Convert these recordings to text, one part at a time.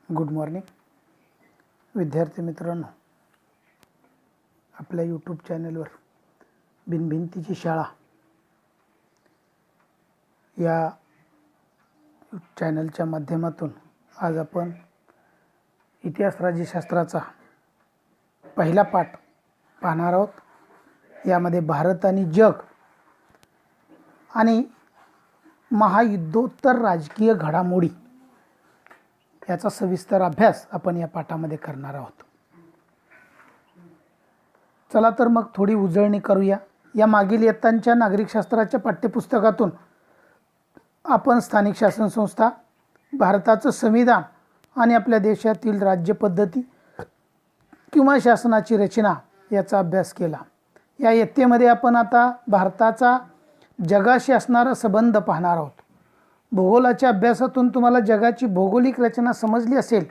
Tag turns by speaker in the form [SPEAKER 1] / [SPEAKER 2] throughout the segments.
[SPEAKER 1] Good morning विद्यार्थी मित्रांनो, आपल्या यूट्यूब चॅनलवर बिनभिंतीची शाळा या चॅनलच्या माध्यमातून आज आपण इतिहास राज्यशास्त्राचा पहिला पाठ पाहणार आहोत। यामध्ये भारत आणि जग आणि महायुद्धोत्तर राजकीय घडामोडी याचा सविस्तर अभ्यास आपण या पाठामध्ये करणार आहोत। चला तर मग थोडी उजळणी करूया। या मागील इयत्तांच्या नागरिकशास्त्राच्या पाठ्यपुस्तकातून आपण स्थानिक शासन संस्था, भारताचं संविधान आणि आपल्या देशातील राज्यपद्धती किंवा शासनाची रचना याचा अभ्यास केला। या इयत्तेमध्ये आपण आता भारताचा जगाशी असणारा संबंध पाहणार आहोत। भूगोलाच्या अभ्यासातून तुम्हाला जगाची भौगोलिक रचना समजली असेल।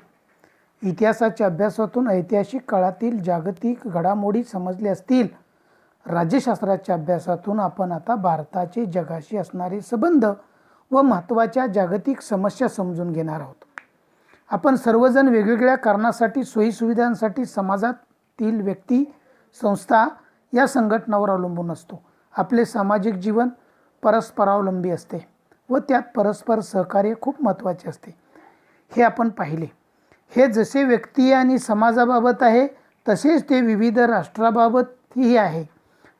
[SPEAKER 1] इतिहासाच्या अभ्यासातून ऐतिहासिक काळातील जागतिक घडामोडी समजल्या असतील। राज्यशास्त्राच्या अभ्यासातून आपण आता भारताचे जगाशी असणारे संबंध व महत्त्वाच्या जागतिक समस्या समजून घेणार आहोत। आपण सर्वजण वेगवेगळ्या कारणासाठी, सोयीसुविधांसाठी समाजातील व्यक्ती, संस्था या संघटनावर अवलंबून असतो। आपले सामाजिक जीवन परस्परावलंबी असते व त्यात परस्पर सहकार्य खूप महत्त्वाचे असते, हे आपण पाहिले। हे जसे व्यक्ती आणि समाजाबाबत आहे तसेच ते विविध राष्ट्राबाबतही आहे।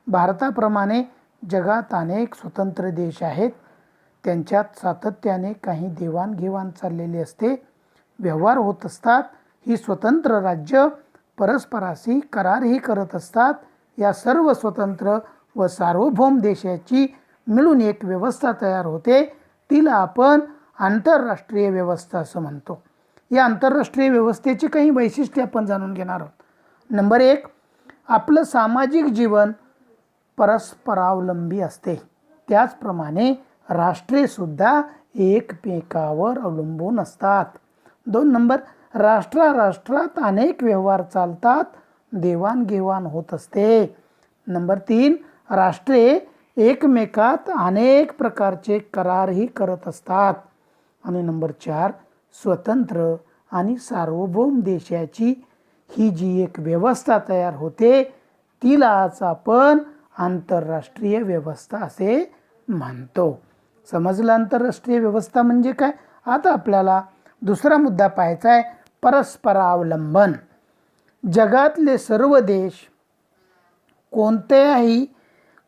[SPEAKER 1] भारताप्रमाणे जगात अनेक स्वतंत्र देश आहेत। त्यांच्यात सातत्याने काही देवाणघेवाण चाललेली असते, व्यवहार होत असतात। ही स्वतंत्र राज्य परस्पराशी करारही करत असतात। या सर्व स्वतंत्र व सार्वभौम देशाची मिळून एक व्यवस्था तयार होते, तिला आपण आंतरराष्ट्रीय व्यवस्था असं म्हणतो। या आंतरराष्ट्रीय व्यवस्थेची काही वैशिष्ट्ये आपण जाणून घेणार आहोत। नंबर 1, आपलं सामाजिक जीवन परस्परावलंबी असते, त्याचप्रमाणे राष्ट्रे सुद्धा एकमेकावर अवलंबून असतात। 2 नंबर, राष्ट्रात अनेक व्यवहार चालतात, देवाणघेवाण होत असते। नंबर 3, राष्ट्रे एकमेकात अनेक प्रकारचे करारही करत असतात। आणि नंबर 4, स्वतंत्र आणि सार्वभौम देशाची ही जी एक व्यवस्था तयार होते, तिलाच आपण आंतरराष्ट्रीय व्यवस्था असे म्हणतो। समजलं आंतरराष्ट्रीय व्यवस्था म्हणजे काय? आता आपल्याला दुसरा मुद्दा पाहायचा आहे, परस्परावलंबन। जगातले सर्व देश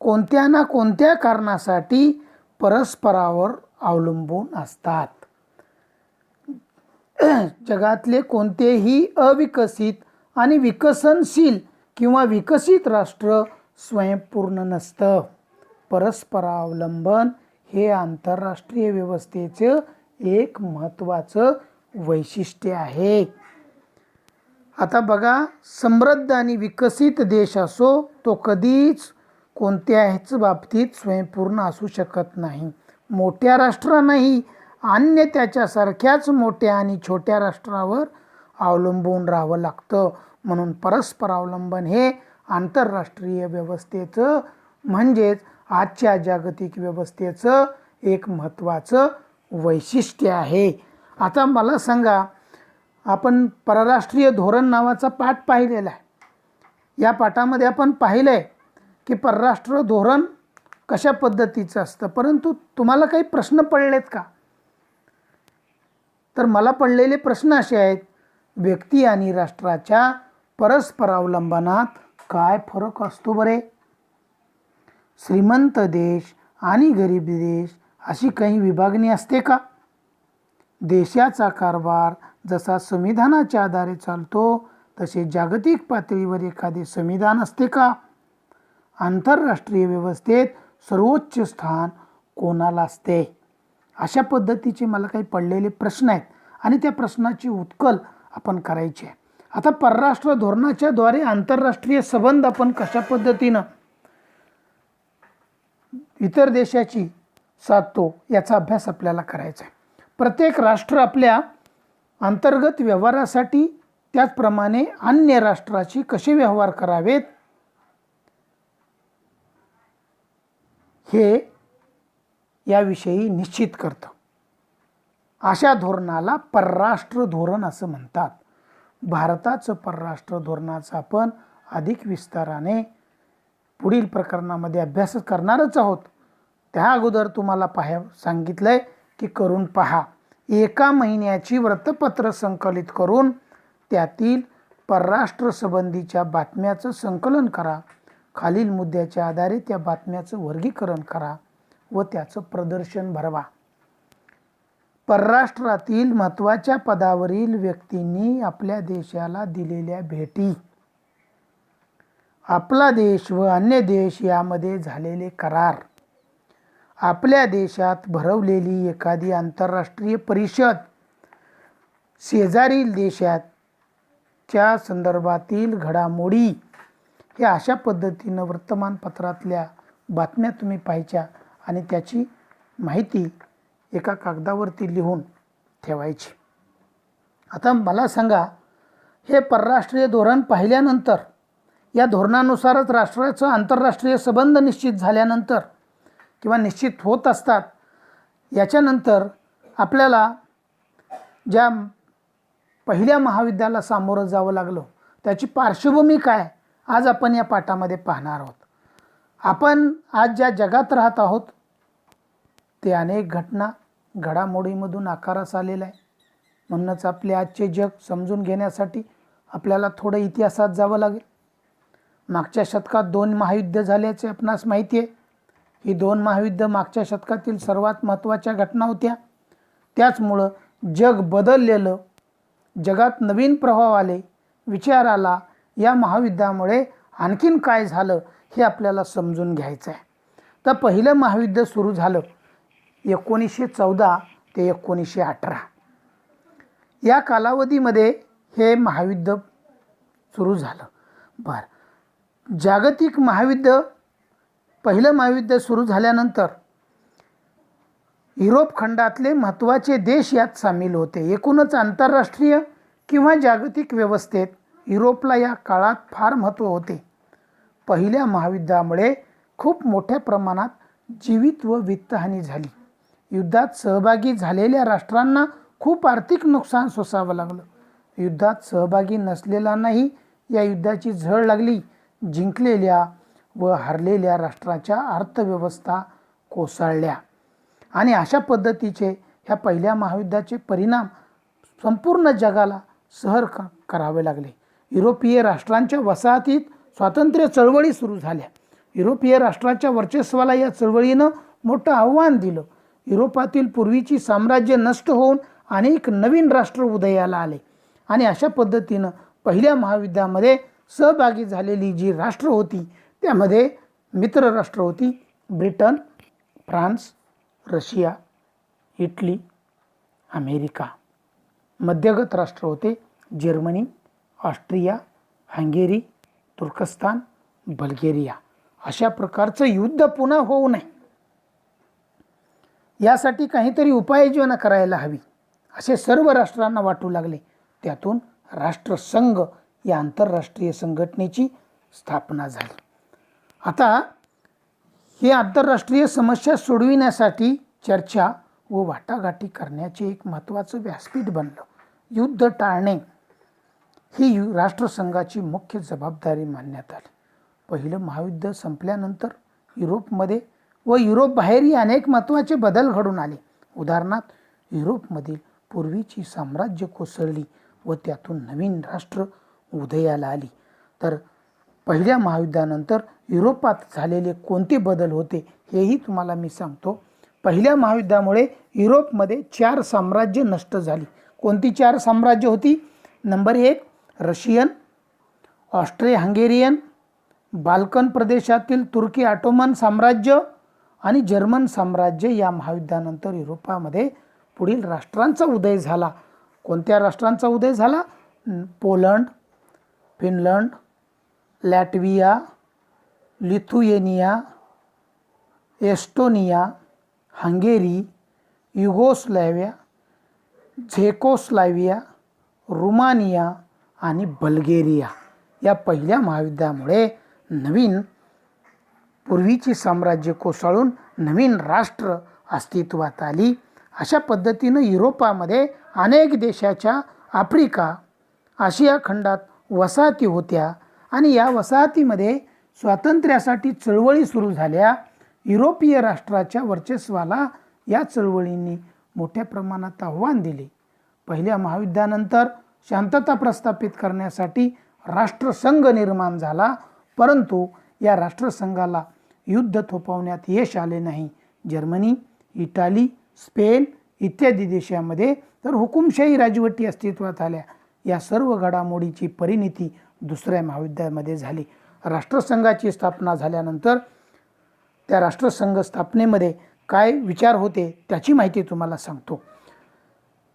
[SPEAKER 1] कोणत्या ना कोणत्या कारणासाठी परस्परावर अवलंबून असतात। जगातले कोणतेही अविकसित आणि विकसनशील किंवा विकसित राष्ट्र स्वयंपूर्ण नसतं। परस्परावलंबन हे आंतरराष्ट्रीय व्यवस्थेचं एक महत्त्वाचं वैशिष्ट्य आहे। आता बघा, समृद्ध आणि विकसित देश असो तो कधीच कोणत्याच बाबतीत स्वयंपूर्ण असू शकत नाही। मोठ्या राष्ट्रांनाही अन्य त्याच्यासारख्याच मोठ्या आणि छोट्या राष्ट्रावर अवलंबून राहावं लागतं। म्हणून परस्परावलंबन हे आंतरराष्ट्रीय व्यवस्थेचं म्हणजेच आजच्या जागतिक व्यवस्थेचं एक महत्त्वाचं वैशिष्ट्य आहे। आता मला सांगा, आपण परराष्ट्रीय धोरण नावाचा पाठ पाहिलेला आहे। या पाठामध्ये आपण पाहिलं आहे की परराष्ट्र धोरण कशा पद्धतीचं असतं, परंतु तुम्हाला काही प्रश्न पडलेत का? तर मला पडलेले प्रश्न असे आहेत, व्यक्ती आणि राष्ट्राच्या परस्परावलंबनात काय फरक असतो बरे? श्रीमंत देश आणि गरीब देश अशी काही विभागणी असते का? देशाचा कारभार जसा संविधानाच्या आधारे चालतो तसे जागतिक पातळीवर एखादे संविधान असते का? आंतरराष्ट्रीय व्यवस्थेत सर्वोच्च स्थान कोणाला असते? अशा पद्धतीचे मला काही पडलेले प्रश्न आहेत आणि त्या प्रश्नाची उत्कल आपण करायची आहे। आता परराष्ट्र धोरणाच्या द्वारे आंतरराष्ट्रीय संबंध आपण कशा पद्धतीनं इतर देशाची साधतो याचा अभ्यास आपल्याला करायचा आहे। प्रत्येक राष्ट्र आपल्या अंतर्गत व्यवहारासाठी त्याचप्रमाणे अन्य राष्ट्राशी कसे व्यवहार करावेत हे याविषयी निश्चित करतं। अशा धोरणाला परराष्ट्र धोरण असं म्हणतात. भारताचं परराष्ट्र धोरणाचा आपण अधिक विस्ताराने पुढील प्रकरणामध्ये अभ्यास करणारच आहोत. त्या अगोदर तुम्हाला सांगितलंय की करून पहा. 1 महिन्याची वृत्तपत्र संकलित करून त्यातील परराष्ट्र संबंधीच्या बातम्याचं संकलन करा. खालील मुद्द्याच्या आधारे त्या बातम्याचं वर्गीकरण करा व त्याचं प्रदर्शन भरवा. परराष्ट्रातील महत्त्वाच्या पदावरील व्यक्तींनी आपल्या देशाला दिलेल्या भेटी, आपला देश व अन्य देश यामध्ये झालेले करार, आपल्या देशात भरवलेली एखादी आंतरराष्ट्रीय परिषद, शेजारील देशाच्या संदर्भातील घडामोडी, हे अशा पद्धतीनं वर्तमानपत्रातल्या बातम्या तुम्ही पाहायच्या आणि त्याची माहिती एका कागदावरती लिहून ठेवायची. आता मला सांगा, हे परराष्ट्रीय धोरण पाहिल्यानंतर, या धोरणानुसारच राष्ट्राचं आंतरराष्ट्रीय संबंध निश्चित झाल्यानंतर किंवा निश्चित होत असतात, याच्यानंतर आपल्याला ज्या पहिल्या महायुद्धाला सामोरं जावं लागलं त्याची पार्श्वभूमी काय, आज आपण या पाठामध्ये पाहणार आहोत. आपण आज ज्या जगात राहत आहोत ते अनेक घडामोडीमधून आकारास आलेलं आहे. म्हणूनच आपले आजचे जग समजून घेण्यासाठी आपल्याला थोडं इतिहासात जावं लागेल. मागच्या शतकात 2 महायुद्ध झाल्याचे आपणास माहिती आहे. ही 2 महायुद्ध मागच्या शतकातील सर्वात महत्त्वाच्या घटना होत्या. त्याचमुळं जग बदललेलं, जगात नवीन प्रभाव आले, विचार आला. या महायुद्धामुळे आणखीन काय झालं हे आपल्याला समजून घ्यायचं आहे. तर पहिलं महायुद्ध सुरू झालं 1914 ते 1918. या कालावधीमध्ये हे महायुद्ध सुरू झालं. जागतिक महायुद्ध, पहिलं महायुद्ध सुरू झाल्यानंतर युरोप खंडातले महत्त्वाचे देश यात सामील होते. एकूणच आंतरराष्ट्रीय किंवा जागतिक व्यवस्थेत युरोपला या काळात फार महत्त्व होते. पहिल्या महायुद्धामुळे खूप मोठ्या प्रमाणात जीवित व वित्तहानी झाली. युद्धात सहभागी झालेल्या राष्ट्रांना खूप आर्थिक नुकसान सोसावं लागलं. युद्धात सहभागी नसलेल्यांनाही या युद्धाची झळ लागली. जिंकलेल्या व हरलेल्या राष्ट्राच्या अर्थव्यवस्था कोसळल्या आणि अशा पद्धतीचे ह्या पहिल्या महायुद्धाचे परिणाम संपूर्ण जगाला सहन करावे लागले. युरोपीय राष्ट्रांच्या वसाहतीत स्वातंत्र्य चळवळी सुरू झाल्या. युरोपीय राष्ट्राच्या वर्चस्वाला या चळवळीनं मोठं आव्हान दिलं. युरोपातील पूर्वीची साम्राज्य नष्ट होऊन अनेक नवीन राष्ट्र उदयाला आले आणि अशा पद्धतीनं पहिल्या महायुद्धामध्ये सहभागी झालेली जी राष्ट्र होती त्यामध्ये मित्र राष्ट्र होती Britain, France, Russia, Italy, America. मध्यगत राष्ट्र होते जर्मनी, ऑस्ट्रिया, हंगेरी, तुर्कस्तान, बल्गेरिया. अशा प्रकारचं युद्ध पुन्हा होऊ नये यासाठी काहीतरी उपाययोजना करायला हवी असे सर्व राष्ट्रांना वाटू लागले. त्यातून राष्ट्रसंघ या आंतरराष्ट्रीय संघटनेची स्थापना झाली. आता हे आंतरराष्ट्रीय समस्या सोडविण्यासाठी चर्चा व वाटाघाटी करण्याचे एक महत्त्वाचं व्यासपीठ बनलं. युद्ध टाळणे ही राष्ट्रसंघाची मुख्य जबाबदारी मानण्यात आली. पहिलं महायुद्ध संपल्यानंतर युरोपमध्ये व युरोप बाहेरही अनेक महत्त्वाचे बदल घडून आले. उदाहरणार्थ युरोपमधील पूर्वीची साम्राज्य कोसळली व त्यातून नवीन राष्ट्र उदयाला आली. तर पहिल्या महायुद्धानंतर युरोपात झालेले कोणते बदल होते हेही तुम्हाला मी सांगतो. पहिल्या महायुद्धामुळे युरोपमध्ये 4 साम्राज्य नष्ट झाली. कोणती 4 साम्राज्य होती? Number 1 Russian, Austro Hungarian, Balkan प्रदेशातील तुर्की ऑटोमन साम्राज्य आणि जर्मन साम्राज्य. या महायुद्धानंतर युरोपामध्ये पुढील राष्ट्रांचा उदय झाला. कोणत्या राष्ट्रांचा उदय झाला? Poland, Finland, Latvia, Lithuania, Estonia, Hungary, Yugoslavia, Czechoslovakia, Romania आणि बल्गेरिया. या पहिल्या महायुद्धामुळे नवीन पूर्वीची साम्राज्य कोसळून नवीन राष्ट्र अस्तित्वात आली अशा पद्धतीनं युरोपामध्ये अनेक देशाच्या आफ्रिका आशिया खंडात वसाहती होत्या आणि या वसाहतीमध्ये स्वातंत्र्यासाठी चळवळी सुरू झाल्या. युरोपीय राष्ट्राच्या वर्चस्वाला या चळवळींनी मोठ्या प्रमाणात आव्हान दिले. पहिल्या महायुद्धानंतर शांतता प्रस्थापित करण्यासाठी राष्ट्रसंघ निर्माण झाला, परंतु या राष्ट्रसंघाला युद्ध थोपवण्यात यश आले नाही. जर्मनी, इटाली, स्पेन इत्यादी देशामध्ये तर हुकुमशाही राजवटी अस्तित्वात आल्या. या सर्व घडामोडीची परिणती दुसऱ्या महायुद्धामध्ये झाली. राष्ट्रसंघाची स्थापना झाल्यानंतर त्या राष्ट्रसंघ स्थापनेमध्ये काय विचार होते त्याची माहिती तुम्हाला सांगतो.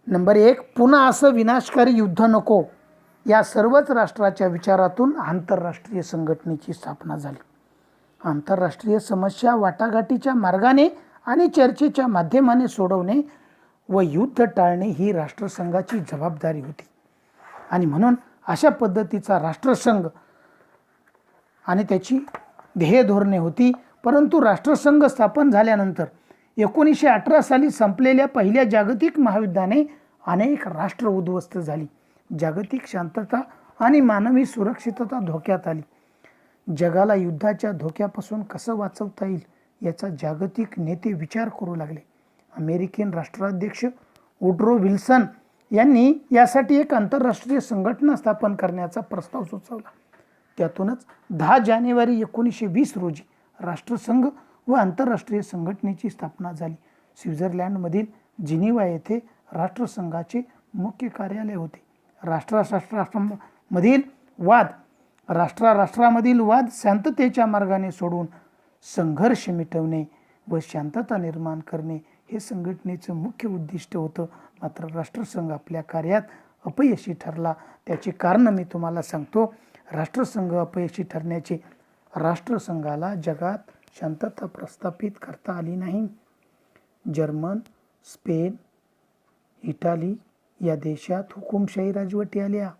[SPEAKER 1] नंबर 1, पुन्हा असं विनाशकारी युद्ध नको या सर्वच राष्ट्राच्या विचारातून आंतरराष्ट्रीय संघटनेची स्थापना झाली. आंतरराष्ट्रीय समस्या वाटाघाटीच्या मार्गाने आणि चर्चेच्या माध्यमाने सोडवणे व युद्ध टाळणे ही राष्ट्रसंघाची जबाबदारी होती. आणि म्हणून अशा पद्धतीचा राष्ट्रसंघ आणि त्याची ध्येय धोरणे होती. परंतु राष्ट्रसंघ स्थापन झाल्यानंतर 1918 साली संपलेल्या पहिल्या जागतिक महायुद्धाने अनेक राष्ट्र उद्ध्वस्त झाली. जागतिक शांतता आणि मानवी सुरक्षितता धोक्यात आली. जगाला युद्धाच्या धोक्यापासून कसं वाचवता येईल याचा जागतिक नेते विचार करू लागले. अमेरिकन राष्ट्राध्यक्ष वुड्रो विल्सन यांनी यासाठी एक आंतरराष्ट्रीय संघटना स्थापन करण्याचा प्रस्ताव सुचवला. त्यातूनच 10 जानेवारी 1920 रोजी राष्ट्रसंघ व आंतरराष्ट्रीय संघटनेची स्थापना झाली. स्वित्झर्लंडमधील जिनिव्हा येथे राष्ट्रसंघाचे मुख्य कार्यालय होते. राष्ट्रामधील वाद शांततेच्या मार्गाने सोडून संघर्ष मिटवणे व शांतता निर्माण करणे हे संघटनेचं मुख्य उद्दिष्ट होतं. मात्र राष्ट्रसंघ आपल्या कार्यात अपयशी ठरला. त्याची कारणं मी तुम्हाला सांगतो. राष्ट्रसंघ अपयशी ठरण्याचे, राष्ट्रसंघाला जगात शांतता प्रस्थापित करता आली नाही. जर्मन, स्पेन, इटाली या देशात हुकुमशाही राजवटी आल्या.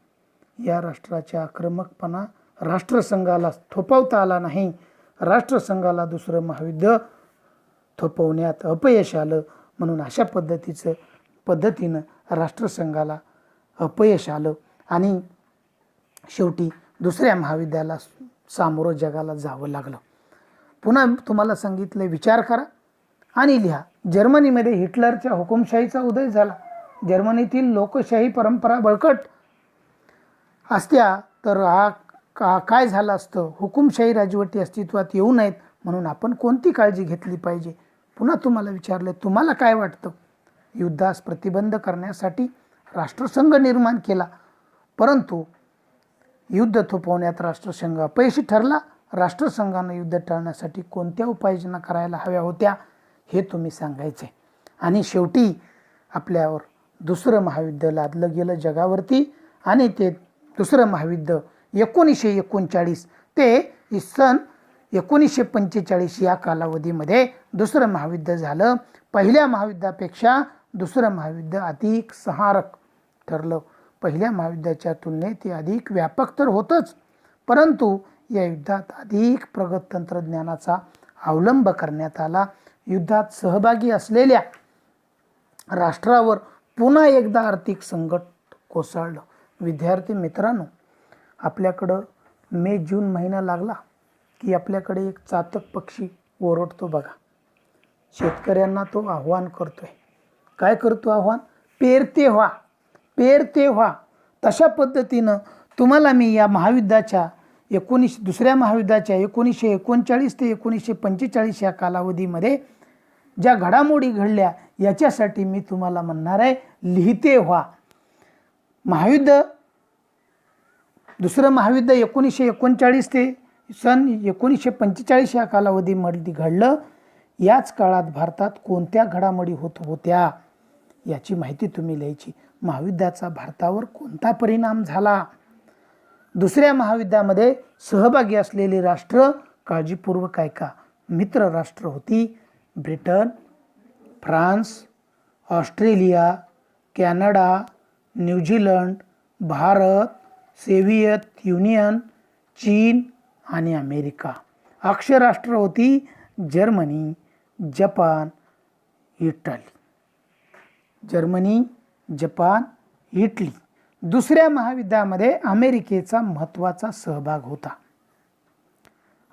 [SPEAKER 1] या राष्ट्राच्या आक्रमकपणा राष्ट्रसंघाला थोपवता आला नाही. राष्ट्रसंघाला दुसरं महायुद्ध थोपवण्यात अपयश आलं. म्हणून अशा पद्धतीनं राष्ट्रसंघाला अपयश आलं आणि शेवटी दुसऱ्या महायुद्धाला सामोरं जगाला जावं लागलं. पुन्हा तुम्हाला सांगितलं, विचार करा आणि लिहा. जर्मनीमध्ये हिटलरच्या हुकुमशाहीचा उदय झाला. जर्मनीतील लोकशाही परंपरा बळकट असत्या तर काय झालं असतं. हुकुमशाही राजवटी अस्तित्वात येऊ नयेत म्हणून आपण कोणती काळजी घेतली पाहिजे. पुन्हा तुम्हाला विचारलं, तुम्हाला काय वाटतं. युद्धास प्रतिबंध करण्यासाठी राष्ट्रसंघ निर्माण केला, परंतु युद्ध थोपवण्यात राष्ट्रसंघ अपयशी ठरला. राष्ट्रसंघानं युद्ध टाळण्यासाठी कोणत्या उपाययोजना करायला हव्या होत्या हे तुम्ही सांगायचे. आणि शेवटी आपल्यावर दुसरं महायुद्ध लादलं गेलं जगावरती आणि ते दुसरं महायुद्ध 1939 ते सन 1945 या कालावधीमध्ये दुसरं महायुद्ध झालं. पहिल्या महायुद्धापेक्षा दुसरं महायुद्ध अधिक संहारक ठरलं. पहिल्या महायुद्धाच्या तुलनेत ते अधिक व्यापक तर होतंच, परंतु या युद्धात अधिक प्रगत तंत्रज्ञानाचा अवलंब करण्यात आला. युद्धात सहभागी असलेल्या राष्ट्रावर पुन्हा एकदा आर्थिक संकट कोसळलं. विद्यार्थी मित्रांनो, आपल्याकडं मे-जून महिना लागला की आपल्याकडे एक चातक पक्षी ओरडतो बघा. शेतकऱ्यांना तो आव्हान करतोय. काय करतो आव्हान? पेरते व्हा, पेरते व्हा. तशा पद्धतीनं तुम्हाला मी या महायुद्धाच्या दुसऱ्या महायुद्धाच्या 1939 ते 1945 या कालावधीमध्ये ज्या घडामोडी घडल्या याच्यासाठी मी तुम्हाला म्हणणार आहे, लिहिते व्हा. दुसरं महायुद्ध 1939 ते सन 1945 या कालावधीमध्ये घडलं. याच काळात भारतात कोणत्या घडामोडी होत होत्या याची माहिती तुम्ही लिहायची. महायुद्धाचा भारतावर कोणता परिणाम झाला. दुसऱ्या महायुद्धामध्ये सहभागी असलेली राष्ट्र काळजीपूर्वक ऐका. मित्र राष्ट्र होती Britain, France, Australia, Canada, New Zealand, Bharat, Soviet union, चीन आणि अमेरिका. अक्षराष्ट्र होती Germany, Japan, Italy. Germany, Japan, Italy. दुसऱ्या महायुद्धामध्ये अमेरिकेचा महत्त्वाचा सहभाग होता.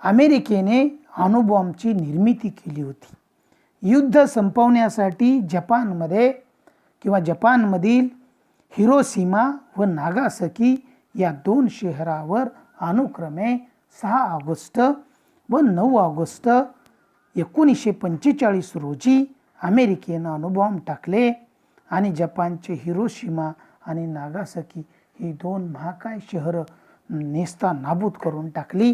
[SPEAKER 1] अमेरिकेने अणुबॉम्बची निर्मिती केली होती. युद्ध संपवण्यासाठी जपानमधील हिरोशिमा व नागासाकी या 2 शहरावर अनुक्रमे 6 ऑगस्ट व 9 ऑगस्ट 1945 रोजी अमेरिकेनं अणुबॉम्ब टाकले आणि जपानचे हिरोशिमा आणि नागासाकी ही 2 महाकाय शहरं नेस्तानाबूद करून टाकली.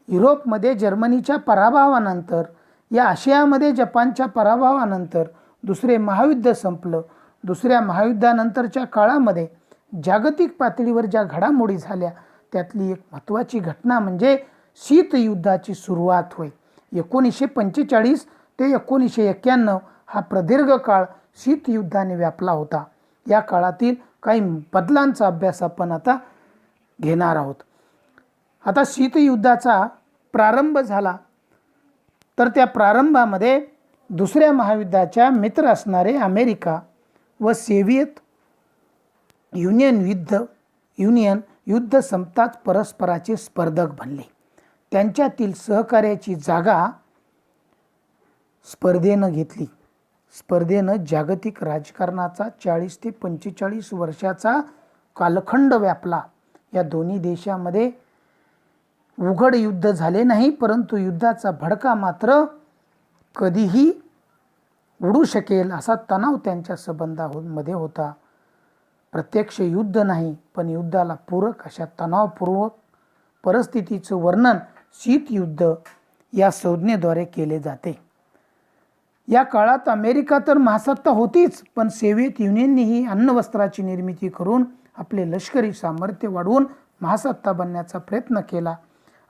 [SPEAKER 1] युरोपमध्ये जर्मनीच्या पराभवानंतर, या आशियामध्ये जपानच्या पराभवानंतर दुसरे महायुद्ध संपलं. दुसऱ्या महायुद्धानंतरच्या काळामध्ये जागतिक पातळीवर ज्या घडामोडी झाल्या त्यातली एक महत्त्वाची घटना म्हणजे शीतयुद्धाची सुरुवात होय. 1945 ते 1991 हा प्रदीर्घ काळ शीतयुद्धाने व्यापला होता. या काळातील काही बदलांचा अभ्यास आपण आता घेणार आहोत. आता शीतयुद्धाचा प्रारंभ झाला तर त्या प्रारंभामध्ये दुसऱ्या महायुद्धाच्या मित्र असणारे अमेरिका व सोव्हिएत युनियन युद्ध संपताच परस्पराचे स्पर्धक बनले. त्यांच्यातील सहकार्याची जागा स्पर्धेनं घेतली. स्पर्धेनं जागतिक राजकारणाचा 40 ते 45 वर्षाचा कालखंड व्यापला. या दोन्ही देशामध्ये उघड युद्ध झाले नाही, परंतु युद्धाचा भडका मात्र कधीही उडू शकेल असा तणाव त्यांच्या संबंधांमध्ये होता. प्रत्यक्ष युद्ध नाही, पण युद्धाला पूरक अशा तणावपूर्वक परिस्थितीचं वर्णन शीतयुद्ध या संज्ञेद्वारे केले जाते. या काळात अमेरिका तर महासत्ता होतीच, पण सोव्हिएत युनियननेही अण्वस्त्राची निर्मिती करून आपले लष्करी सामर्थ्य वाढवून महासत्ता बनण्याचा प्रयत्न केला.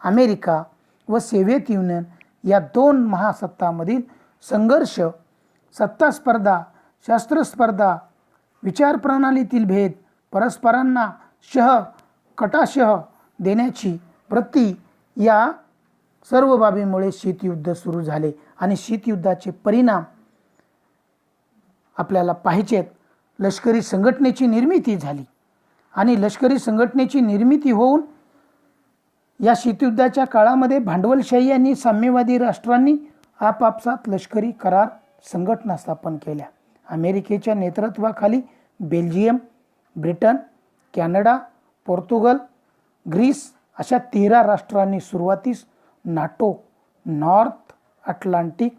[SPEAKER 1] अमेरिका व सोव्हिएत युनियन या 2 महासत्तांमधील संघर्ष, सत्ता स्पर्धा, शस्त्रस्पर्धा, विचारप्रणालीतील भेद, परस्परांना कटाशह देण्याची वृत्ती या सर्व बाबीमुळे शीतयुद्ध सुरू झाले. आणि शीतयुद्धाचे परिणाम आपल्याला पाहिजेत. लष्करी संघटनेची निर्मिती झाली आणि लष्करी संघटनेची निर्मिती होऊन या शीतयुद्धाच्या काळामध्ये भांडवलशाही आणि साम्यवादी राष्ट्रांनी आपापसात लष्करी करार संघटना स्थापन केल्या. अमेरिकेच्या नेतृत्वाखाली Belgium, Britain, Canada, Portugal, Greece अशा 13 राष्ट्रांनी सुरुवातीस NATO, North Atlantic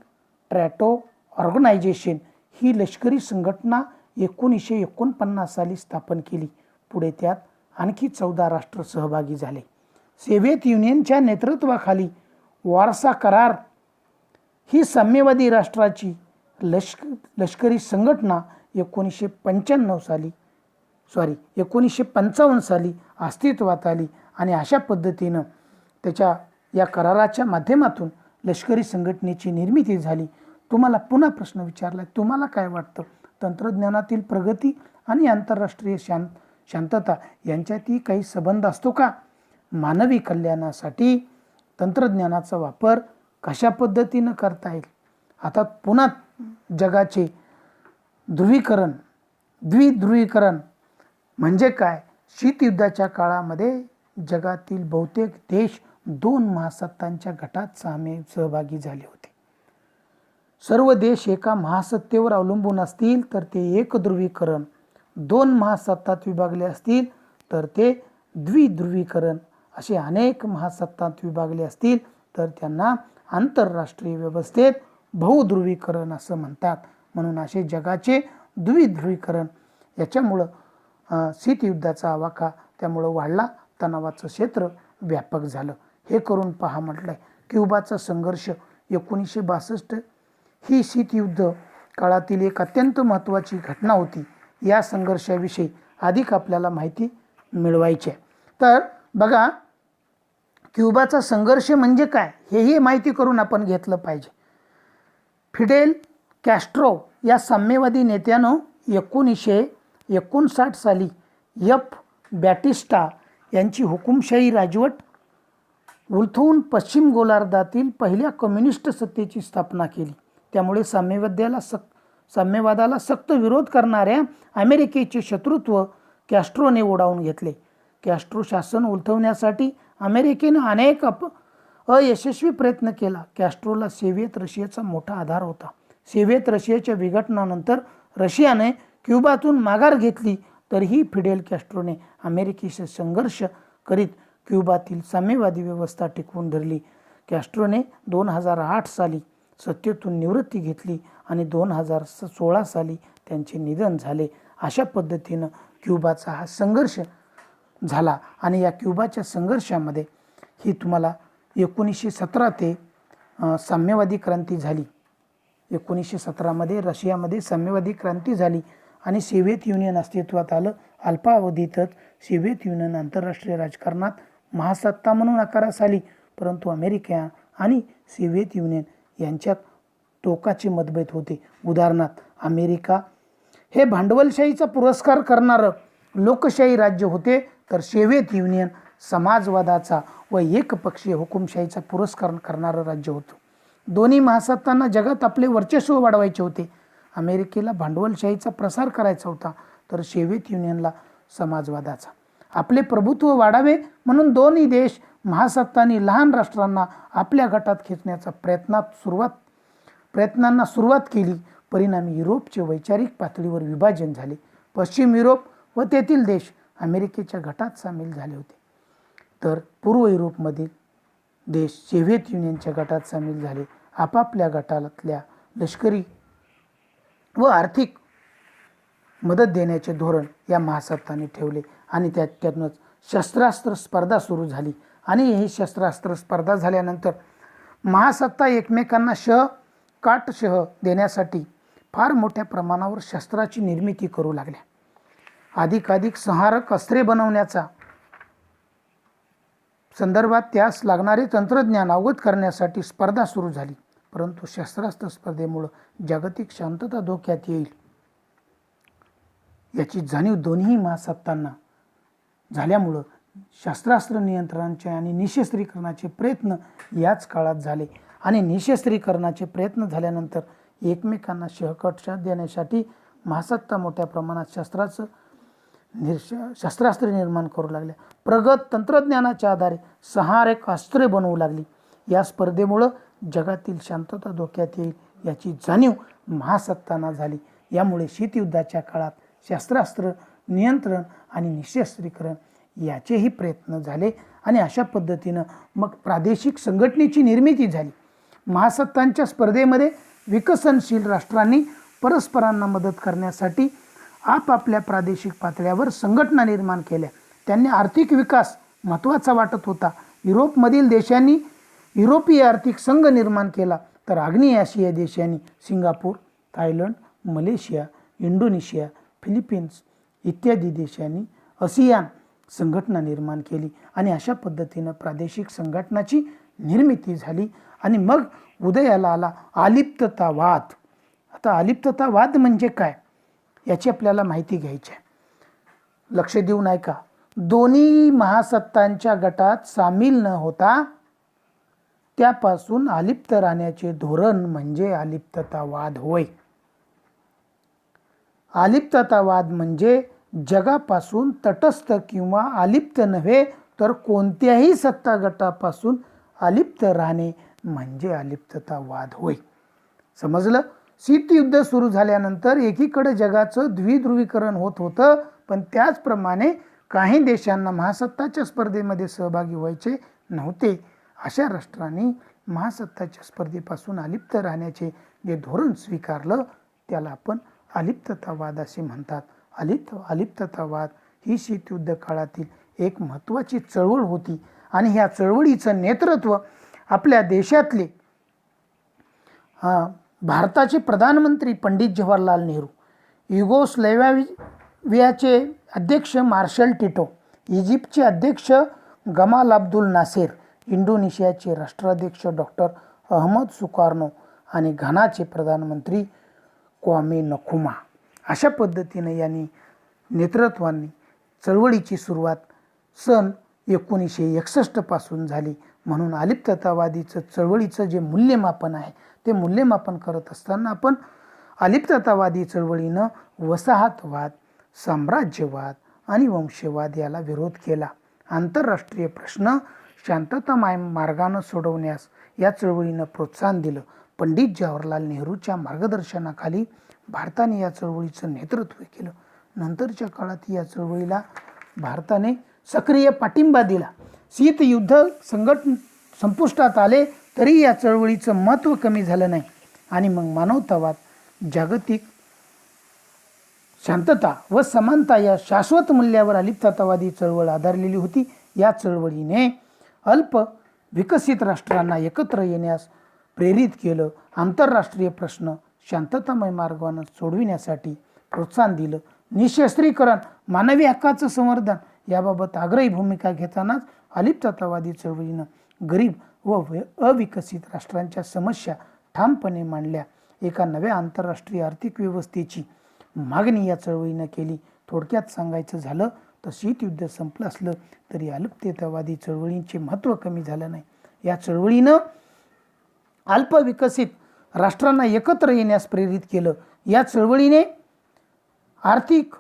[SPEAKER 1] Treaty Organization ही लष्करी संघटना 1949 साली स्थापन केली. पुढे त्यात आणखी 14 राष्ट्र सहभागी झाले. सोव्हिएत युनियनच्या नेतृत्वाखाली वारसा करार ही साम्यवादी राष्ट्राची लष्करी संघटना 1955 साली अस्तित्वात आली आणि अशा पद्धतीनं या कराराच्या माध्यमातून लष्करी संघटनेची निर्मिती झाली. तुम्हाला पुन्हा प्रश्न विचारला, तुम्हाला काय वाटतं? तंत्रज्ञानातील प्रगती आणि आंतरराष्ट्रीय शांतता यांच्यातही काही संबंध असतो का? मानवी कल्याणासाठी तंत्रज्ञानाचा वापर कशा पद्धतीनं करता येईल? आता पुन्हा जगाचे द्विध्रुवीकरण म्हणजे काय? शीतयुद्धाच्या काळामध्ये जगातील बहुतेक देश 2 महासत्तांच्या गटात सहभागी झाले होते. सर्व देश एका महासत्तेवर अवलंबून असतील तर ते एकध्रुवीकरण, 2 महासत्तांत विभागले असतील तर ते द्विध्रुवीकरण, असे अनेक महासत्तांत विभागले असतील तर त्यांना आंतरराष्ट्रीय व्यवस्थेत बहुध्रुवीकरण असं म्हणतात. म्हणून असे जगाचे द्विध्रुवीकरण याच्यामुळं शीतयुद्धाचा आवाका त्यामुळं वाढला, तणावाचं क्षेत्र व्यापक झालं. हे करून पहा म्हटलंय. क्युबाचा संघर्ष 1962 ही शीतयुद्ध काळातील एक अत्यंत महत्त्वाची घटना होती. या संघर्षाविषयी अधिक आपल्याला माहिती मिळवायची आहे. तर बघा, क्युबाचा संघर्ष म्हणजे काय हेही माहिती करून आपण घेतलं पाहिजे. फिडेल कॅस्ट्रो या साम्यवादी नेत्यानं 1959 साली बॅटिस्टा यांची हुकुमशाही राजवट उलथवून पश्चिम गोलार्धातील पहिल्या कम्युनिस्ट सत्तेची स्थापना केली. त्यामुळे साम्यवाद्याला साम्यवादाला सक्त विरोध करणाऱ्या अमेरिकेचे शत्रुत्व कॅस्ट्रोने ओढावून घेतले. कॅस्ट्रो शासन उलथवण्यासाठी अमेरिकेने अनेक अयशस्वी प्रयत्न केला. कॅस्ट्रोला सोव्हिएत रशियाचा मोठा आधार होता. सोव्हिएत रशियाच्या विघटनानंतर रशियाने क्युबातून माघार घेतली, तरीही फिडेल कॅस्ट्रोने अमेरिकेशी संघर्ष करीत क्युबातील साम्यवादी व्यवस्था टिकवून धरली. कॅस्ट्रोने 2008 साली सत्तेतून निवृत्ती घेतली आणि 2016 साली त्यांचे निधन झाले. अशा पद्धतीनं क्युबाचा हा संघर्ष झाला आणि या क्युबाच्या संघर्षामध्ये ही तुम्हाला 1917 ते साम्यवादी क्रांती झाली. 1917मध्ये रशियामध्ये साम्यवादी क्रांती झाली आणि सोव्हिएत युनियन अस्तित्वात आलं. अल्पावधीतच सोव्हिएत युनियन आंतरराष्ट्रीय राजकारणात महासत्ता म्हणून आकारास आली. परंतु अमेरिका आणि सोव्हिएत युनियन यांच्यात टोकाचे मतभेद होते. उदाहरणार्थ, अमेरिका हे भांडवलशाहीचा पुरस्कार करणारं लोकशाही राज्य होते, तर सोव्हिएत युनियन समाजवादाचा व एकपक्षीय हुकुमशाहीचा पुरस्कार करणारं राज्य होतं. दोन्ही महासत्तांना जगात आपले वर्चस्व वाढवायचे होते. अमेरिकेला भांडवलशाहीचा प्रसार करायचा होता, तर सोव्हिएत युनियनला समाजवादाचा. आपले प्रभुत्व वाढावे म्हणून दोन्ही देश महासत्तांनी लहान राष्ट्रांना आपल्या गटात खेचण्याचा प्रयत्नांना सुरुवात केली. परिणामी युरोपचे वैचारिक पातळीवर विभाजन झाले. पश्चिम युरोप व तेथील देश अमेरिकेच्या गटात सामील झाले होते, तर पूर्व युरोपमधील देश सोव्हिएत युनियनच्या गटात सामील झाले. आपापल्या गटातल्या लष्करी व आर्थिक मदत देण्याचे धोरण या महासत्तांनी ठेवले आणि त्यातूनच शस्त्रास्त्र स्पर्धा सुरू झाली. आणि ही शस्त्रास्त्र स्पर्धा झाल्यानंतर महासत्ता एकमेकांना काटशह देण्यासाठी फार मोठ्या प्रमाणावर शस्त्राची निर्मिती करू लागल्या. अधिकाधिक संहारक अस्त्रे बनवण्याचा संदर्भात त्यास लागणारे तंत्रज्ञान अवगत करण्यासाठी स्पर्धा सुरू झाली. परंतु शस्त्रास्त्र स्पर्धेमुळे जागतिक शांतता धोक्यात येईल याची जाणीव दोन्ही महासत्तांना झाल्यामुळं शस्त्रास्त्र नियंत्रणाचे आणि निःशस्त्रीकरणाचे प्रयत्न याच काळात झाले. आणि निःशस्त्रीकरणाचे प्रयत्न झाल्यानंतर एकमेकांना शहकट देण्यासाठी महासत्ता मोठ्या प्रमाणात शस्त्रास्त्रे निर्माण करू लागल्या. प्रगत तंत्रज्ञानाच्या आधारे संहारक अस्त्रे बनवू लागली. या स्पर्धेमुळं जगातील शांतता धोक्यात येईल याची जाणीव महासत्तांना झाली. यामुळे शीतयुद्धाच्या काळात शस्त्रास्त्र नियंत्रण आणि निःशस्त्रीकरण याचेही प्रयत्न झाले आणि अशा पद्धतीनं मग प्रादेशिक संघटनेची निर्मिती झाली. महासत्तांच्या स्पर्धेमध्ये विकसनशील राष्ट्रांनी परस्परांना मदत करण्यासाठी आपापल्या प्रादेशिक पातळ्यावर संघटना निर्माण केल्या. त्यांनी आर्थिक विकास महत्त्वाचा वाटत होता. युरोपमधील देशांनी युरोपीय आर्थिक संघ निर्माण केला, तर आग्नेय आशिया देशांनी Singapore, Thailand, Malaysia, Indonesia, Philippines इत्यादी देशांनी आसियान संघटना निर्माण केली आणि अशा पद्धतीनं प्रादेशिक संघटनाची निर्मिती झाली. आणि मग उदयाला आला अलिप्ततावाद. आता अलिप्ततावाद म्हणजे काय याची आपल्याला माहिती घ्यायची आहे. लक्ष देऊन ऐका. दोन्ही महासत्तांच्या गटात सामील न होता त्यापासून अलिप्त राहण्याचे धोरण म्हणजे अलिप्ततावाद होय. अलिप्ततावाद म्हणजे जगापासून तटस्थ किंवा अलिप्त नव्हे तर कोणत्याही सत्ता गटापासून अलिप्त राहणे म्हणजे अलिप्ततावाद होय. समजलं? शीतयुद्ध सुरू झाल्यानंतर एकीकडे जगाचं द्विध्रुवीकरण होत होतं, पण त्याचप्रमाणे काही देशांना महासत्ताच्या स्पर्धेमध्ये सहभागी व्हायचे नव्हते. अशा राष्ट्रांनी महासत्ताच्या स्पर्धेपासून अलिप्त राहण्याचे जे धोरण स्वीकारलं त्याला आपण अलिप्ततावाद असे म्हणतात. अलिप्ततावाद ही शीतयुद्ध काळातील एक महत्त्वाची चळवळ होती आणि ह्या चळवळीचं नेतृत्व आपल्या देशातले भारताचे प्रधानमंत्री पंडित जवाहरलाल नेहरू, युगोस्लाव्हियाचे अध्यक्ष मार्शल टिटो, इजिप्तचे अध्यक्ष गमाल अब्दुल नासेर, इंडोनेशियाचे राष्ट्राध्यक्ष डॉक्टर अहमद सुकार्नो आणि घानाचे प्रधानमंत्री क्वामे नक्रुमा अशा पद्धतीने यांनी नेतृत्वाने चळवळीची सुरुवात सन 1961 पासून झाली. म्हणून अलिप्ततावादीचं चळवळीचं जे मूल्यमापन आहे ते मूल्यमापन करत असताना आपण अलिप्ततावादी चळवळीनं वसाहतवाद, साम्राज्यवाद आणि वंशवाद याला विरोध केला. आंतरराष्ट्रीय प्रश्न शांततामय मार्गाने सोडवण्यास या चळवळीनं प्रोत्साहन दिलं. पंडित जवाहरलाल नेहरूच्या मार्गदर्शनाखाली भारताने या चळवळीचं नेतृत्व केलं. नंतरच्या काळात या चळवळीला भारताने सक्रिय पाठिंबा दिला. शीतयुद्ध संपुष्टात आले तरी या चळवळीचं महत्त्व कमी झालं नाही आणि मग मानवतावाद, जागतिक शांतता व समानता या शाश्वत मूल्यावर अलिप्ततावादी चळवळ आधारलेली होती. या चळवळीने अल्प विकसित राष्ट्रांना एकत्र येण्यास प्रेरित केलं. आंतरराष्ट्रीय प्रश्न शांततामय मार्गाने सोडविण्यासाठी प्रोत्साहन दिलं. निशस्त्रीकरण, मानवी हक्काचं संवर्धन याबाबत आग्रही भूमिका घेतानाच अलिप्ततावादी चळवळीनं गरीब व अविकसित राष्ट्रांच्या समस्या ठामपणे मांडल्या. एका नव्या आंतरराष्ट्रीय आर्थिक व्यवस्थेची मागणी या चळवळीनं केली. थोडक्यात सांगायचं झालं तर शीतयुद्ध संपलं असलं तरी अलिप्ततावादी चळवळींचे महत्त्व कमी झालं नाही. या चळवळीनं अल्पविकसित राष्ट्रांना एकत्र येण्यास प्रेरित केलं. या चळवळीने आर्थिक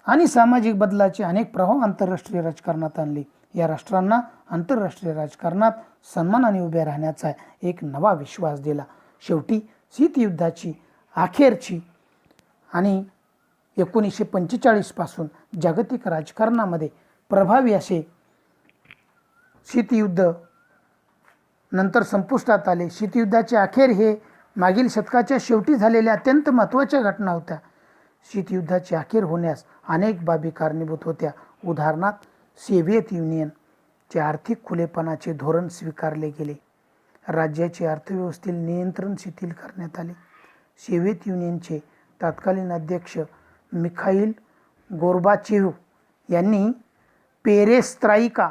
[SPEAKER 1] आणि सामाजिक बदलाचे अनेक प्रभाव आंतरराष्ट्रीय राजकारणात आणले. या राष्ट्रांना आंतरराष्ट्रीय राजकारणात सन्मानाने उभे राहण्याचा एक नवा विश्वास दिला. शेवटी शीतयुद्धाची अखेरची आणि 1945 पासून जागतिक राजकारणामध्ये प्रभावी असे शीतयुद्ध नंतर संपुष्टात आले. शीतयुद्धाचे अखेर हे मागील शतकाच्या शेवटी झालेल्या अत्यंत महत्त्वाच्या घटना होत्या. शीतयुद्धाची अखेर होण्यास अनेक बाबी कारणीभूत होत्या. उदाहरणार्थ सोव्हिएत युनियनचे आर्थिक खुलेपणाचे धोरण स्वीकारले गेले. राज्याचे अर्थव्यवस्थेतील नियंत्रण शिथिल करण्यात आले. सोव्हिएत युनियनचे तत्कालीन अध्यक्ष मिखाईल गोर्बाचेव यांनी पेरेस्त्राईका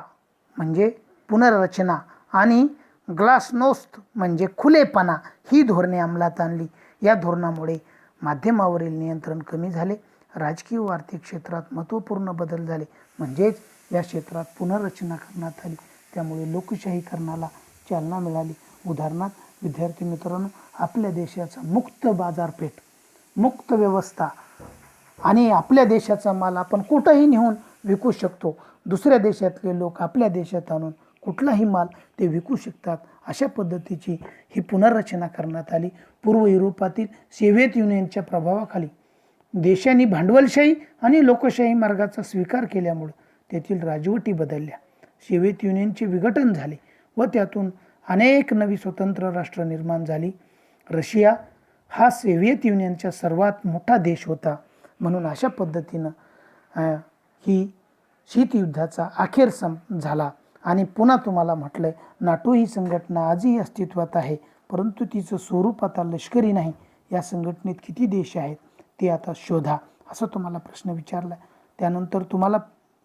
[SPEAKER 1] म्हणजे पुनर्रचना आणि ग्लासनोस्त म्हणजे खुलेपणा ही धोरणे अंमलात आणली. या धोरणामुळे माध्यमावरील नियंत्रण कमी झाले. राजकीय व आर्थिक क्षेत्रात महत्त्वपूर्ण बदल झाले. म्हणजेच या क्षेत्रात पुनर्रचना करण्यात आली. त्यामुळे लोकशाहीकरणाला चालना मिळाली. उदाहरणार्थ विद्यार्थी मित्रांनो, आपल्या देशाचा मुक्त बाजारपेठ, मुक्त व्यवस्था आणि आपल्या देशाचा माल आपण कुठंही नेऊन विकू शकतो. दुसऱ्या देशातले लोक आपल्या देशात आणून कुठलाही माल ते विकू शकतात. अशा पद्धतीची ही पुनर्रचना करण्यात आली. पूर्व युरोपातील सोव्हिएत युनियनच्या प्रभावाखाली देशांनी भांडवलशाही आणि लोकशाही मार्गाचा स्वीकार केल्यामुळे तेथील राजवटी बदलल्या. सोव्हिएत युनियनचे विघटन झाले व त्यातून अनेक नवी स्वतंत्र राष्ट्र निर्माण झाली. रशिया हा सोव्हिएत युनियनचा सर्वात मोठा देश होता. म्हणून अशा पद्धतीनं ही शीतयुद्धाचा अखेर झाला. आणि पुन्हा तुम्हाला म्हटलंय, नाटो ही संघटना आजही अस्तित्वात आहे, परंतु तिचं स्वरूप आता लष्करी नाही. या संघटनेत किती देश आहेत ते आता शोधा, असं तुम्हाला प्रश्न विचारला. त्यानंतर तुम्हाला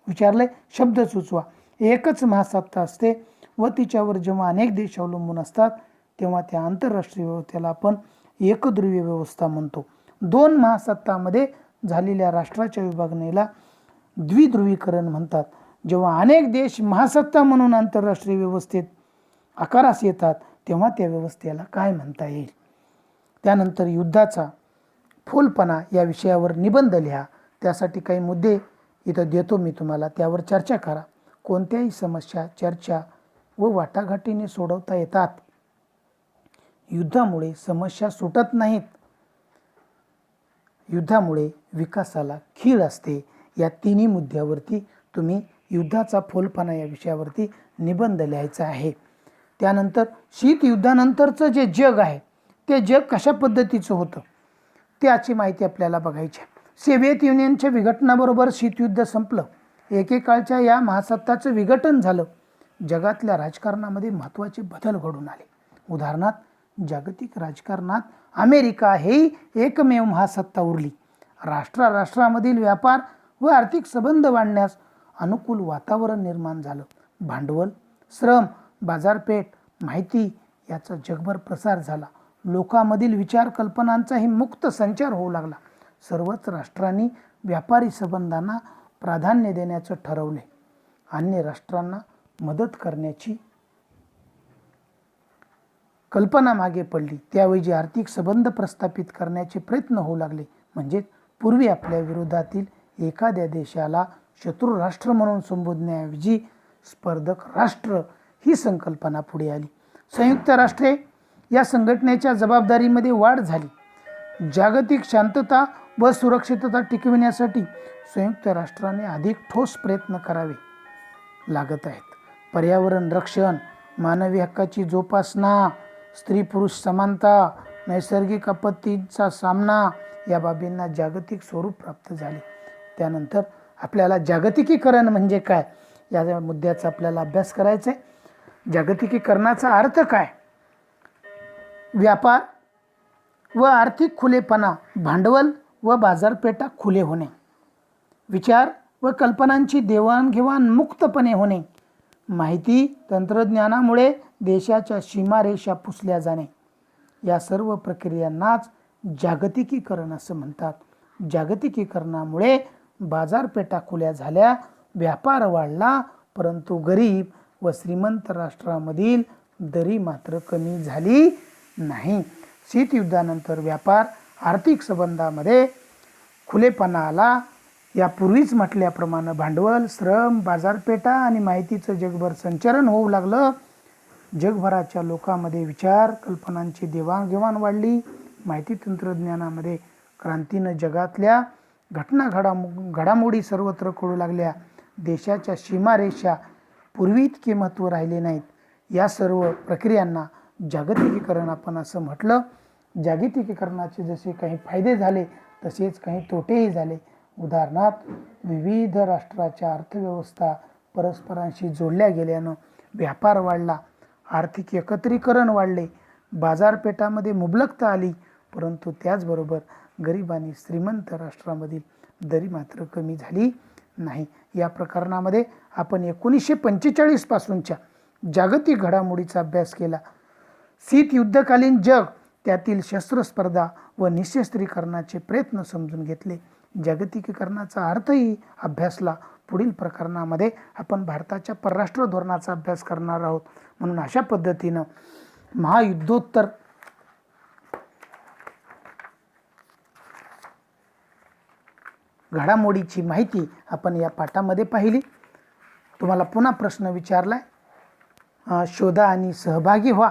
[SPEAKER 1] विचारलंय शब्द सुचवा. एकच महासत्ता असते व तिच्यावर जेव्हा अनेक देश अवलंबून असतात तेव्हा त्या आंतरराष्ट्रीय व्यवस्थेला आपण एकध्रुवीय व्यवस्था म्हणतो. दोन महासत्तामध्ये झालेल्या राष्ट्राच्या विभागणीला द्विध्रुवीकरण म्हणतात. जेव्हा अनेक देश महासत्ता म्हणून आंतरराष्ट्रीय व्यवस्थेत आकारास येतात तेव्हा त्या व्यवस्थेला काय म्हणता येईल. त्यानंतर युद्धाचा फोलपणा या विषयावर निबंध लिहा. त्यासाठी काही मुद्दे इथं देतो मी तुम्हाला, त्यावर चर्चा करा. कोणत्याही समस्या चर्चा व वाटाघाटीने सोडवता येतात. युद्धामुळे समस्या सुटत नाहीत. युद्धामुळे विकासाला खीळ असते. या तिन्ही मुद्द्यावरती तुम्ही युद्धाचा फोलपणा या विषयावरती निबंध लिहायचा आहे. त्यानंतर शीतयुद्धानंतरचं जे जग आहे ते जग कशा पद्धतीचं होतं त्याची माहिती आपल्याला बघायची आहे. सोव्हिएत युनियनच्या विघटनाबरोबर शीतयुद्ध संपलं. एकेकाळच्या या महासत्ताचं विघटन झालं. जगातल्या राजकारणामध्ये महत्त्वाचे बदल घडून आले. उदाहरणार्थ जागतिक राजकारणात अमेरिका ही एकमेव महासत्ता उरली. राष्ट्रामधील व्यापार व आर्थिक संबंध वाढण्यास अनुकूल वातावरण निर्माण झालं. भांडवल, श्रम, बाजारपेठ, माहिती याचा जगभर प्रसार झाला. लोकांमधील विचार कल्पनांचाही मुक्त संचार होऊ लागला. सर्वच राष्ट्रांनी व्यापारी संबंधांना प्राधान्य देण्याचं ठरवले. अन्य राष्ट्रांना मदत करण्याची कल्पना मागे पडली, त्याऐवजी आर्थिक संबंध प्रस्थापित करण्याचे प्रयत्न होऊ लागले. म्हणजे पूर्वी आपल्या विरोधातील एखाद्या देशाला शत्रू राष्ट्र म्हणून संबोधण्याऐवजी स्पर्धक राष्ट्र ही संकल्पना पुढे आली. संयुक्त राष्ट्रे या संघटनेच्या जबाबदारीमध्ये वाढ झाली. जागतिक शांतता व सुरक्षितता टिकविण्यासाठी संयुक्त राष्ट्राने अधिक ठोस प्रयत्न करावे लागत आहेत. पर्यावरण रक्षण, मानवी हक्काची जोपासना, स्त्री पुरुष समानता, नैसर्गिक आपत्तींचा सामना या बाबींना जागतिक स्वरूप प्राप्त झाले. त्यानंतर आपल्याला जागतिकीकरण म्हणजे काय या मुद्द्याचा आपल्याला अभ्यास करायचा आहे. जागतिकीकरणाचा अर्थ काय? व्यापार व आर्थिक खुलेपणा, भांडवल व बाजारपेठा खुले होणे, विचार व कल्पनांची देवाणघेवाण मुक्तपणे होणे, माहिती तंत्रज्ञानामुळे देशाच्या सीमारेषा पुसल्या जाणे, या सर्व प्रक्रियांनाच जागतिकीकरण असं म्हणतात. जागतिकीकरणामुळे बाजारपेठा खुल्या झाल्या, व्यापार वाढला, परंतु गरीब व श्रीमंत राष्ट्रांमधील दरी मात्र कमी झाली नाही. शीतयुद्धानंतर व्यापार आर्थिक संबंधामध्ये खुलेपणा आला. यापूर्वीच म्हटल्याप्रमाणे भांडवल, श्रम, बाजारपेठा आणि माहितीचं जगभर संचरण होऊ लागलं. जगभराच्या लोकांमध्ये विचार, कल्पनांची देवाणघेवाण वाढली. माहिती तंत्रज्ञानामध्ये क्रांतीनं जगातल्या घडामोडी सर्वत्र कळू लागल्या. देशाच्या सीमारेषा पूर्वी इतके महत्त्व राहिले नाहीत. या सर्व प्रक्रियांना जागतिकीकरण आपण असं म्हटलं. जागतिकीकरणाचे जसे काही फायदे झाले तसेच काही तोटेही झाले. उदाहरणार्थ, विविध राष्ट्राच्या अर्थव्यवस्था परस्परांशी जोडल्या गेल्यानं व्यापार वाढला, आर्थिक एकत्रीकरण वाढले, बाजारपेठामध्ये मुबलकता आली, परंतु त्याचबरोबर गरीब आणि श्रीमंत राष्ट्रांमधील दरी मात्र कमी झाली नाही. या प्रकरणामध्ये आपण 1945 पासूनच्या जागतिक घडामोडीचा अभ्यास केला. शीतयुद्धकालीन जग, त्यातील शस्त्रस्पर्धा व निःशस्त्रीकरणाचे प्रयत्न समजून घेतले. जागतिकीकरणाचा अर्थही अभ्यासला. पुढील प्रकरणामध्ये आपण भारताच्या परराष्ट्र धोरणाचा अभ्यास करणार आहोत. म्हणून अशा पद्धतीनं महायुद्धोत्तर घडामोडीची माहिती आपण या पाठामध्ये पाहिली. तुम्हाला पुन्हा प्रश्न विचारलाय, शोधा आणि सहभागी व्हा.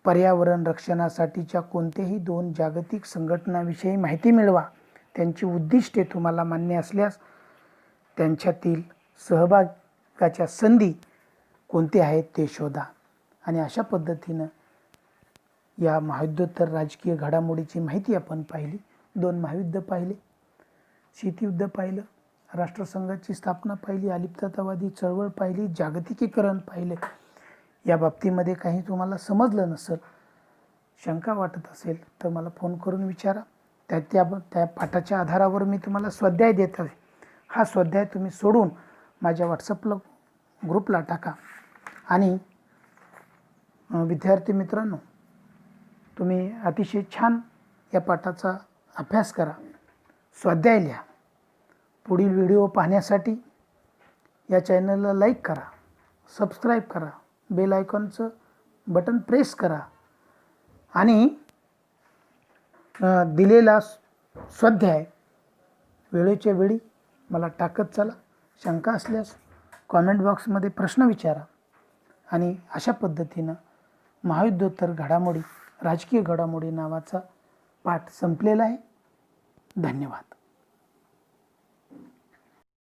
[SPEAKER 1] पर्यावरण रक्षणासाठीच्या कोणत्याही 2 जागतिक संघटनांविषयी माहिती मिळवा. त्यांची उद्दिष्टे तुम्हाला मान्य असल्यास त्यांच्यातील सहभागाच्या संधी कोणत्या आहेत ते शोधा. आणि अशा पद्धतीनं या महायुद्धोत्तर राजकीय घडामोडीची माहिती आपण पाहिली. 2 महायुद्ध पाहिले, शीतयुद्ध पाहिलं, राष्ट्रसंघाची स्थापना पाहिली, अलिप्ततावादी चळवळ पाहिली, जागतिकीकरण पाहिले. या बाबतीमध्ये काही तुम्हाला समजलं नसेल, शंका वाटत असेल तर मला फोन करून विचारा. त्या पाठाच्या आधारावर मी तुम्हाला स्वाध्याय देत आहे. हा स्वाध्याय तुम्ही सोडून माझ्या व्हॉट्सअपला ग्रुपला टाका. आणि विद्यार्थी मित्रांनो, तुम्ही अतिशय छान या पाठाचा अभ्यास करा, स्वाध्याय लिहा. पुढील व्हिडिओ पाहण्यासाठी या चॅनलला लाईक करा, सबस्क्राईब करा, बेल आयकॉनचं बटन प्रेस करा आणि दिलेला स्वाध्याय वेळेच्या वेळी मला टाकत चला. शंका असल्यास कॉमेंट बॉक्समध्ये प्रश्न विचारा. आणि अशा पद्धतीनं महायुद्धोत्तर घडामोडी, राजकीय घडामोडी नावाचा पाठ संपलेला आहे. धन्यवाद.